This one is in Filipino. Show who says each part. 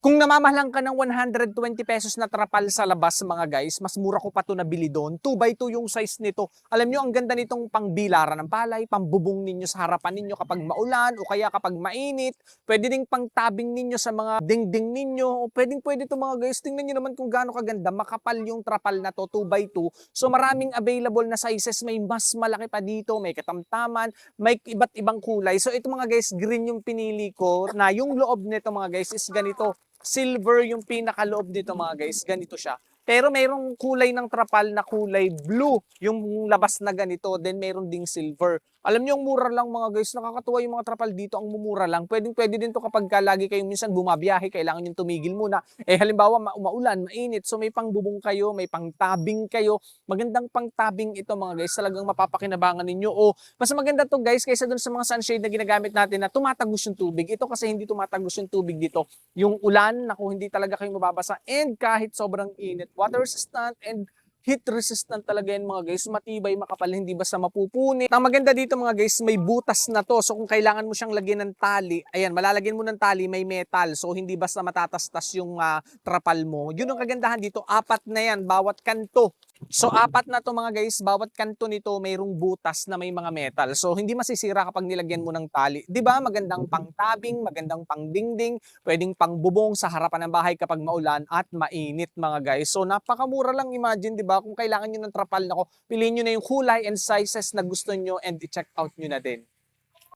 Speaker 1: Kung namamahalan ka ng ₱120 na trapal sa labas mga guys, mas mura ko pa 'to nabili do'n. 2x2 yung size nito. Alam niyo ang ganda nitong pangbilaran ng palay, pambubong ninyo sa harapan ninyo kapag maulan o kaya kapag mainit. Puwede ding pangtabing ninyo sa mga dingding ninyo o puwedeng-puwede 'to mga guys. Tingnan niyo naman kung gaano kaganda, makapal yung trapal na 'to, 2x2. So maraming available na sizes, may mas malaki pa dito, may katamtaman, may iba't ibang kulay. So ito mga guys, green yung pinili ko na yung loob nito mga guys is ganito. Silver yung pinakaloob dito mga guys, ganito siya. Pero merong kulay ng trapal na kulay blue, yung labas na ganito, then meron ding silver. Alam niyo, ang mura lang mga guys, nakakatuwa yung mga trapal dito, ang mumura lang. Pwedeng-pwede din to kapag lagi kayong minsan bumabiyahe, kailangan yung tumigil muna. Halimbawa, maulan, mainit, so may pangbubong kayo, may pangtabing kayo. Magandang pangtabing ito mga guys, talagang mapapakinabangan ninyo. O mas maganda to guys kaysa dun sa mga sunshade na ginagamit natin na tumatagos yung tubig. Ito kasi hindi tumatagos yung tubig dito, yung ulan, naku, hindi talaga kayo mababasa, and kahit sobrang init, water resistant and heat resistant talaga yan mga guys. Matibay, makapal, hindi basta mapupuni. Ang maganda dito mga guys, may butas na to. So kung kailangan mo siyang lagyan ng tali, ayan, malalagyan mo ng tali, may metal. So hindi basta matatastas yung trapal mo. Yun ang kagandahan dito, apat na yan, bawat kanto. So apat na to mga guys, bawat kanto nito mayroong butas na may mga metal. So hindi masisira kapag nilagyan mo ng tali. 'Di ba? Magandang pangtabing, magandang pangdingding, pwedeng pangbubong sa harapan ng bahay kapag maulan at mainit mga guys. So napakamura lang, imagine 'di ba? Kung kailangan niyo ng trapal, nako, piliin niyo na yung kulay and sizes na gusto niyo and i-check out niyo na din.